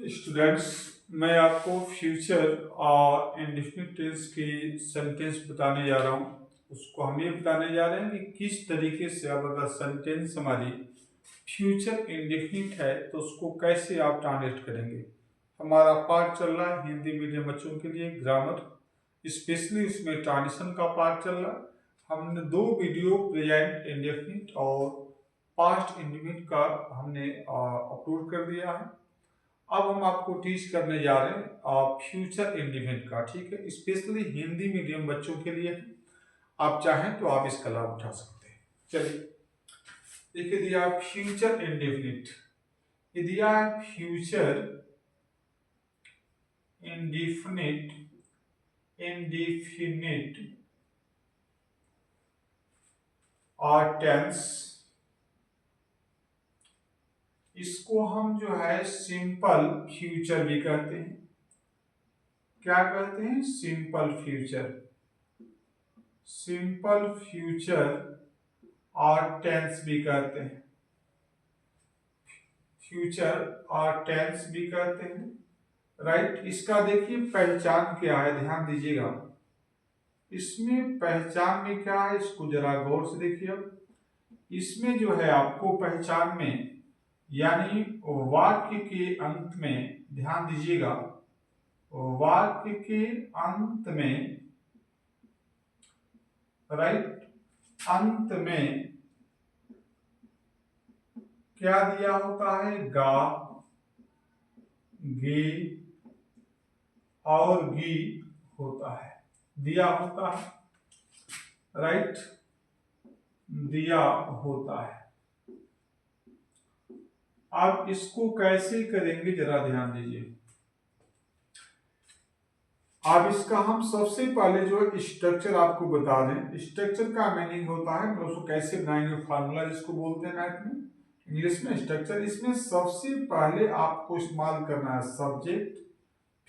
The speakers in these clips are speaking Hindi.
स्टूडेंट्स, मैं आपको फ्यूचर और इंडेफिनिट टेंस की सेंटेंस बताने जा रहा हूँ। उसको हम ये बताने जा रहे हैं कि किस तरीके से अब अगर सेंटेंस हमारी फ्यूचर इंडेफिनिट है तो उसको कैसे आप ट्रांसलेट करेंगे। हमारा पार्ट चल रहा है हिंदी मीडियम बच्चों के लिए ग्रामर, स्पेशली उसमें ट्रांजिशन का पार्ट चल रहा है। हमने 2 वीडियो प्रेजेंट इंडेफिनिट और पास्ट इंडेफिनिट का हमने अपलोड कर दिया है। अब हम आपको टीच करने जा रहे हैं फ्यूचर इंडेफिनिट का, ठीक है, स्पेशली हिंदी मीडियम बच्चों के लिए। आप चाहें तो आप इसका लाभ उठा सकते हैं। चलिए देखिए, दिया फ्यूचर इंडेफिनिट, ये दिया फ्यूचर इंडेफिनिट इंडेफिनिट और टेंस। इसको हम जो है सिंपल फ्यूचर भी कहते हैं। क्या कहते हैं? सिंपल फ्यूचर, सिंपल फ्यूचर और टेंस भी कहते हैं। फ्यूचर और टेंस भी कहते हैं, राइट। इसका देखिए पहचान क्या है, ध्यान दीजिएगा। इसमें पहचान में क्या है, इसको जरा गौर से देखिए। अब इसमें जो है आपको पहचान में, यानी वाक्य के अंत में, ध्यान दीजिएगा, वाक्य के अंत में, राइट, अंत में क्या दिया होता है? गा, गे और गी होता है, दिया होता है, राइट, दिया होता है। आप इसको कैसे करेंगे जरा ध्यान दीजिए। अब इसका हम सबसे पहले जो स्ट्रक्चर आपको बता दें। स्ट्रक्चर का मीनिंग होता है मतलब उसको कैसे बनाएंगे, फार्मूला जिसको बोलते हैं मैथ में, इंग्लिश में स्ट्रक्चर। इसमें सबसे पहले आपको इस्तेमाल करना है सब्जेक्ट,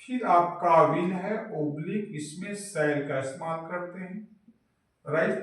फिर आपका विल है ओब्लिक, इसमें शैल का इस्तेमाल करते हैं, राइट।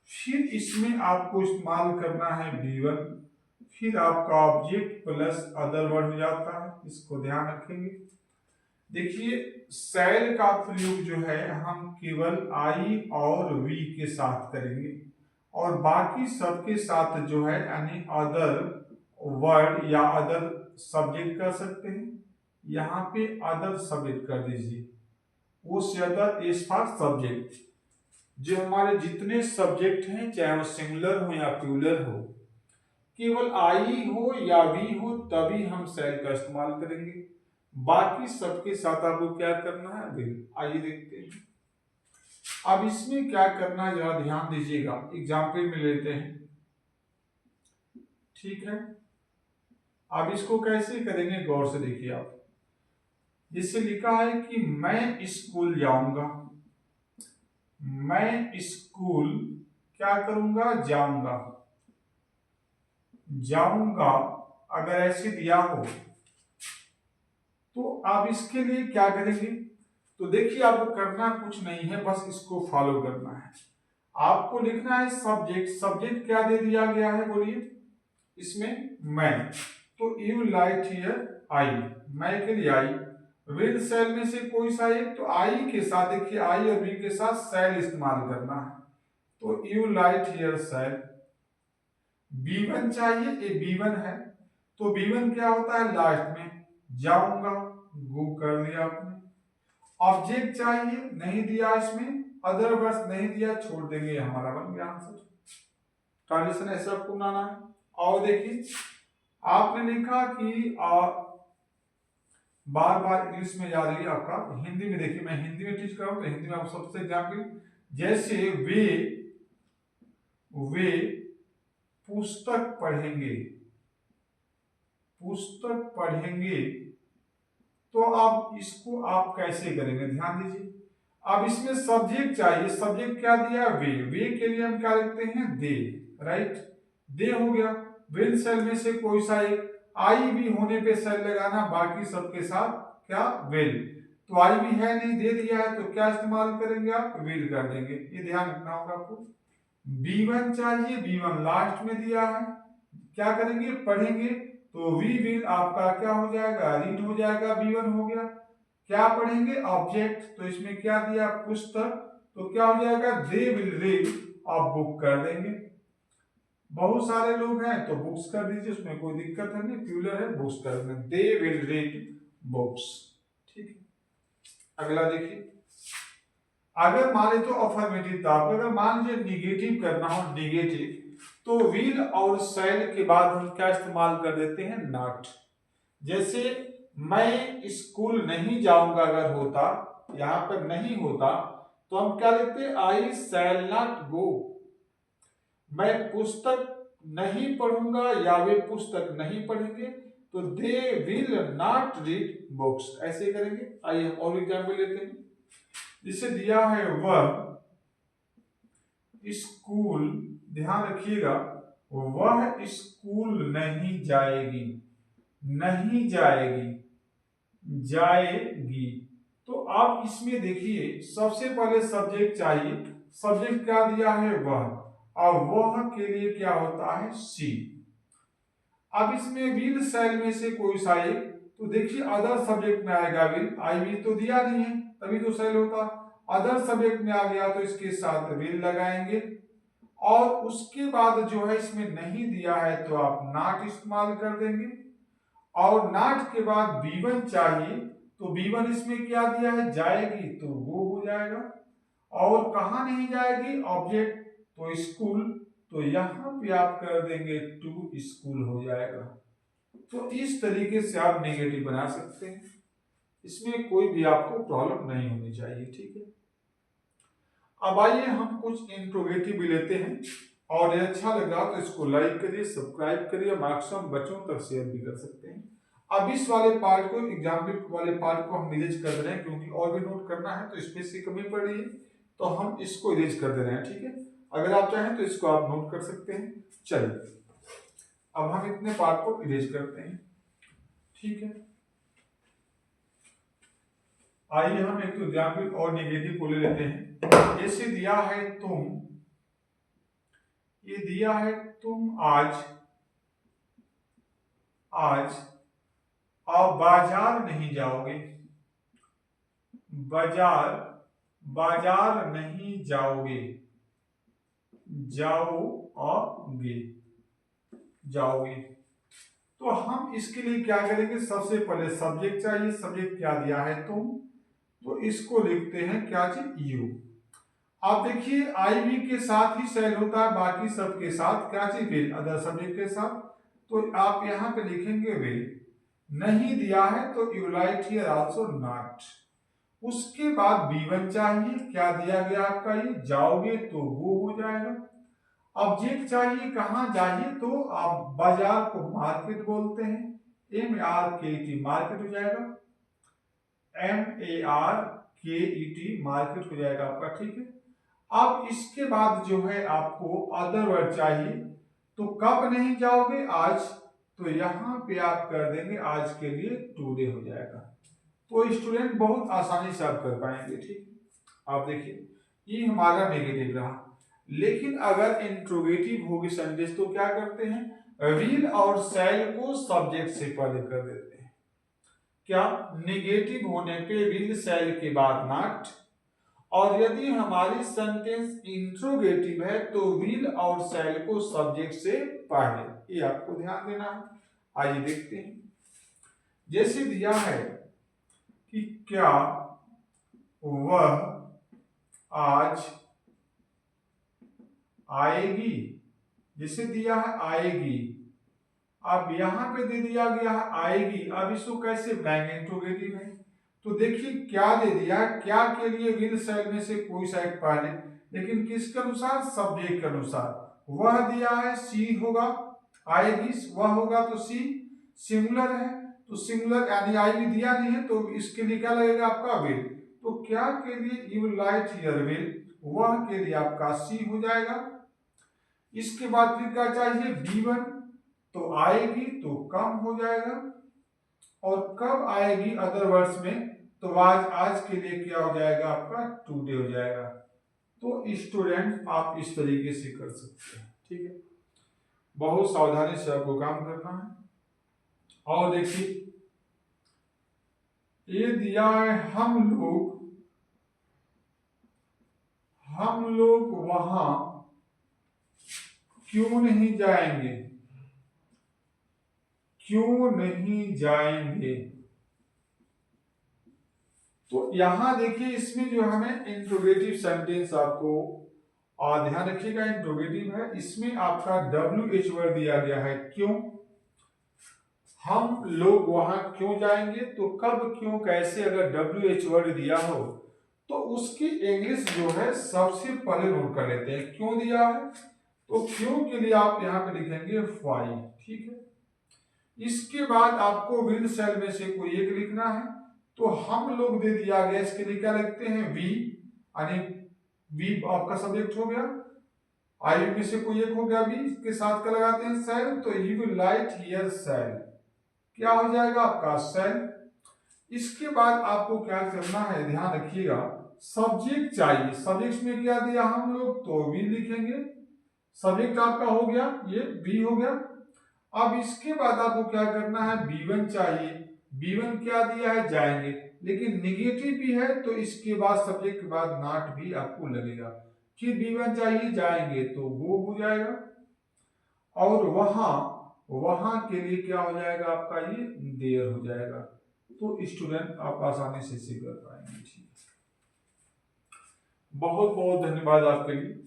फिर इसमें आपको इस्तेमाल करना है V1, फिर आपका ऑब्जेक्ट प्लस अदर वर्ड हो जाता है, इसको ध्यान रखेंगे। देखिए शैल का प्रयोग जो है हम केवल आई और वी के साथ करेंगे, और बाकी सबके साथ जो है यानी अदर वर्ड या अदर सब्जेक्ट कर सकते हैं। यहाँ पे अदर सब्जेक्ट कर दीजिए, वो से अदर इज फॉर सब्जेक्ट। जो हमारे जितने सब्जेक्ट हैं, चाहे वो सिंगुलर हो या प्लूरल हो, केवल आई हो या वी हो तभी हम शैल का इस्तेमाल करेंगे। बाकी सबके साथ आपको क्या करना है, विल। आइए देखते हैं अब इसमें क्या करना है, जरा ध्यान दीजिएगा। एग्जाम्पल में लेते हैं, ठीक है। अब इसको कैसे करेंगे गौर से देखिए आप। जिससे लिखा है कि मैं स्कूल जाऊंगा, मैं स्कूल क्या करूंगा, जाऊंगा, जाऊंगा। अगर ऐसे दिया हो तो आप इसके लिए क्या करेंगे, तो देखिए आपको करना कुछ नहीं है, बस इसको फॉलो करना है। आपको लिखना है सब्जेक्ट, सब्जेक्ट क्या दे दिया गया है बोलिए, इसमें मैं, तो यू लाइट हियर आई, मैं के लिए आई। विल सेल में से कोई सा एक, तो आई के साथ देखिए आई और वी के साथ सेल इस्तेमाल करना है, तो you light here cell. B1 चाहिए, ये B1 है, तो B1 क्या होता है लास्ट में, जाऊंगा, गो कर दिया आपने। ऑब्जेक्ट चाहिए, नहीं दिया इसमें, अदर वर्ड्स नहीं दिया, छोड़ देंगे, हमारा बन गया आंसर। ट्रांजिशन ऐसे आपको बनाना है। और देखिए आपने लिखा कि बार बार इंग्लिश में जा रही है आपका, हिंदी में देखिए, मैं हिंदी में टीच कर रहा हूं तो हिंदी में आप सबसे एग्जाम्पल, जैसे वे पुस्तक पढ़ेंगे, पुस्तक पढ़ेंगे, तो आप इसको आप कैसे करेंगे, ध्यान दीजिए। अब इसमें सब्जेक्ट चाहिए, सब्जेक्ट क्या दिया, वे के लिए हम क्या लिखते हैं, दे, राइट, दे हो गया। विल सेल में से कोई सा एक, आई भी होने पे सेल लगाना, बाकी सबके साथ क्या, विल। तो आई भी है नहीं, दे दिया है, तो क्या इस्तेमाल करेंगे आप, विल कर देंगे, ये ध्यान रखना होगा आपको। B1 चाहिए, B1 लास्ट में दिया है, क्या करेंगे, पढ़ेंगे, तो वी विल आपका क्या हो जाएगा, रीड हो जाएगा, V1 हो गया। क्या पढ़ेंगे, ऑब्जेक्ट, तो इसमें क्या दिया, पुस्तक, तो क्या हो जाएगा, दे विल रीड, आप बुक कर देंगे। बहुत सारे लोग हैं तो बुक्स कर दीजिए, उसमें कोई दिक्कत है नहीं, प्लूरल है, बुक्स कर देंगे, दे विल रीड बुक्स। ठीक है, अगला देखिए। अगर मान लीजिए तो अफर्मेटिव था, अगर मान लीजिए निगेटिव करना हो, निगेटिव, तो विल और शैल के बाद हम क्या इस्तेमाल कर देते हैं, नॉट। जैसे मैं स्कूल नहीं जाऊंगा अगर होता, यहां पर नहीं होता, तो हम क्या लिखते, आई शैल नॉट गो। मैं पुस्तक नहीं पढ़ूंगा या वे पुस्तक नहीं पढ़ेंगे, तो they will not read books, ऐसे करेंगे। आइए हम और एग्जाम्पल लेते हैं। जिसे दिया है वह स्कूल, ध्यान रखिएगा, वह स्कूल नहीं जाएगी, नहीं जाएगी, जाएगी। तो आप इसमें देखिए, सबसे पहले सब्जेक्ट चाहिए, सब्जेक्ट क्या दिया है, वह, और वह के लिए क्या होता है, सी। अब इसमें विल शैल में से कोई सा एक, तो देखिए अदर सब्जेक्ट में आएगा विल, आई विल तो दिया नहीं है तभी तो शैल होता, अदर सब्जेक्ट में आ गया तो इसके साथ विल लगाएंगे। और उसके बाद जो है इसमें नहीं दिया है तो आप नॉट इस्तेमाल कर देंगे, और नॉट के बाद B1 चाहिए, तो B1 इसमें क्या दिया है, जाएगी, तो वो हो जाएगा। और कहा नहीं जाएगी, ऑब्जेक्ट, तो स्कूल, तो यहां पे आप कर देंगे टू स्कूल हो जाएगा। तो इस तरीके से आप नेगेटिव बना सकते हैं, इसमें कोई भी आपको प्रॉब्लम नहीं होनी चाहिए। ठीक है, अब आइए हम कुछ इंट्रोगेटिव भी लेते हैं, और ये अच्छा लगा तो इसको लाइक करिए, सब्सक्राइब करिए, मैक्सिमम बच्चों तक शेयर भी कर सकते हैं। अब इस वाले पार्ट को, एग्जाम्पल वाले पार्ट को हम इरेज कर रहे हैं, क्योंकि और भी नोट करना है तो स्पेस की कमी पड़ रही है, तो हम इसको इरेज कर दे रहे हैं। ठीक है, अगर आप चाहें तो इसको आप नोट कर सकते हैं। चलिए अब हम इतने पार्ट को इरेज करते हैं। ठीक है, आइए हम एक एग्जाम्पल और नेगेटिव को ले लेते हैं। जैसे दिया है तुम, ये दिया है तुम आज, आज आप बाजार नहीं जाओगे, बाजार, बाजार नहीं जाओगे, जाओगे, जाओगे। तो हम इसके लिए क्या करेंगे, सबसे पहले सब्जेक्ट चाहिए, सब्जेक्ट क्या दिया है तुम, तो इसको लिखते हैं क्या चीज, यू। आप देखिए आई वी के साथ ही शैल होता है, बाकी सब के साथ क्या चीज, विल, अदर सब्जेक्ट के साथ, तो आप यहां पे लिखेंगे विल। नहीं दिया है तो you right here also not. उसके बाद B1 चाहिए, क्या दिया गया आपका, ये जाओगे, तो वो हो जाएगा। ऑब्जेक्ट चाहिए, कहां जाइए, तो आप बाजार को मार्केट बोलते हैं, MARKET, मार्केट हो जाएगा, MARKET, मार्केट हो जाएगा आपका। ठीक है, अब इसके बाद जो है आपको अदर वर्ड चाहिए, तो कब नहीं जाओगे, आज, तो यहां पे आप कर देंगे आज के लिए टुडे हो जाएगा। तो स्टूडेंट बहुत आसानी से आप कर पाएंगे। ठीक, आप देखिए ये हमारा नेगेटिव रहा। लेकिन अगर इंट्रोगेटिव होगी सेंटेंस तो क्या करते हैं, विल और शैल को सब्जेक्ट से पहले कर देते हैं। क्या, नेगेटिव होने पे विल शैल के बाद नॉट, और यदि हमारी सेंटेंस इंट्रोगेटिव है तो विल और शैल को सब्जेक्ट से पहले, ये आपको ध्यान देना है। आइए देखते हैं, जैसे दिया है कि क्या वह आज आएगी, जिसे दिया है आएगी, अब यहां पे दे दिया गया है आएगी, अब इसको कैसे बनाएंगे, इंट्रोगेटिव है, तो देखिए क्या दे दिया, क्या के लिए विल शैल में से कोई सा एक पहले, लेकिन किसके अनुसार, सब्जेक्ट के अनुसार। वह दिया है सी होगा, आएगी वह होगा तो सी, सिंगुलर है तो सिंगुलर, यानी आई भी दिया नहीं है तो इसके लिए क्या लगेगा आपका, विल। तो क्या के लिए, यू राइट हियर विल, वह के लिए आपका सी हो जाएगा। इसके बाद फिर क्या चाहिए, B1, तो आएगी तो कम हो जाएगा, और कब आएगी अदर वर्ड्स में, तो आज, आज के लिए क्या हो जाएगा आपका, टुडे हो जाएगा। तो स्टूडेंट आप इस तरीके से कर सकते हैं। ठीक है, बहुत सावधानी से आपको काम करना है। और देखिए ये दिया है हम लोग वहां क्यों नहीं जाएंगे, क्यों नहीं जाएंगे। तो यहां देखिए इसमें जो हमें इंट्रोगेटिव सेंटेंस आपको ध्यान रखिएगा, इंट्रोगेटिव है, इसमें आपका WH वर्ड दिया गया है क्यों। हम लोग वहां क्यों जाएंगे, तो कब क्यों कैसे अगर WH वर्ड दिया हो तो उसकी इंग्लिश जो है सबसे पहले नोट कर लेते हैं। क्यों दिया है तो क्यों के लिए आप यहां पे लिखेंगे व्हाई, ठीक है। इसके बाद आपको विद सेल में से कोई एक लिखना है, तो हम लोग दे दिया गया, इसके लिए क्या लिखते हैं वी, यानी वी आपका सब्जेक्ट हो गया, आई में से कोई एक हो गया वी, इसके साथ क्या लगाते हैं सेल, तो he will write here cell, क्या हो जाएगा आपका सेल। इसके बाद आपको क्या करना है ध्यान रखिएगा, सब्जेक्ट चाहिए, सब्जेक्ट में क्या दिया हम लोग तो वी लिखेंगे, सब्जेक्ट आपका हो गया ये बी हो गया। अब इसके बाद आपको क्या करना है B1 चाहिए, B1 क्या दिया है जाएंगे, लेकिन निगेटिव भी है तो इसके बाद सब्जेक्ट के बाद नॉट भी आपको लगेगा, फिर B1 चाहिए जाएंगे तो वो हो जाएगा, और वहां के लिए क्या हो जाएगा आपका ये देयर हो जाएगा। तो स्टूडेंट आप आसानी से इसे कर पाएंगे। ठीक, बहुत बहुत धन्यवाद आपके लिए।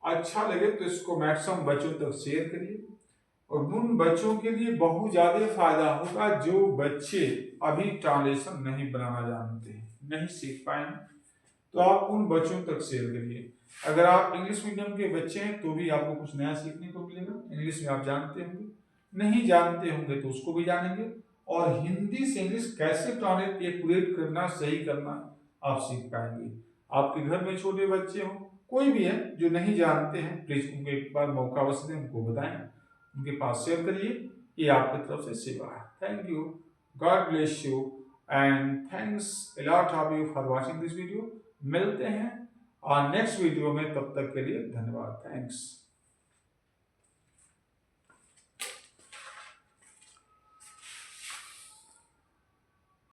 अच्छा लगे तो इसको मैक्सिमम बच्चों तक शेयर करिए, और उन बच्चों के लिए बहुत ज्यादा फायदा होगा जो बच्चे अभी ट्रांसलेशन नहीं बनाना जानते हैं, नहीं सीख पाए हैं, तो आप उन बच्चों तक शेयर करिए। अगर आप इंग्लिश मीडियम के बच्चे हैं तो भी आपको कुछ नया सीखने को मिलेगा, इंग्लिश में आप जानते होंगे, नहीं जानते होंगे तो उसको भी जानेंगे, और हिंदी से इंग्लिश कैसे ट्रांसलेट एक्यूरेट करना, सही करना आप सीख पाएंगे। आपके घर में छोटे बच्चे हों, कोई भी है जो नहीं जानते हैं, प्लीज उनको एक बार मौका अवश्य दें, उनको बताएं, उनके पास शेयर करिए, ये आपकी तरफ से सेवा है। Thank you, God bless you and thanks a lot of you for watching this video. मिलते हैं और नेक्स्ट वीडियो में, तब तक के लिए धन्यवाद, थैंक्स।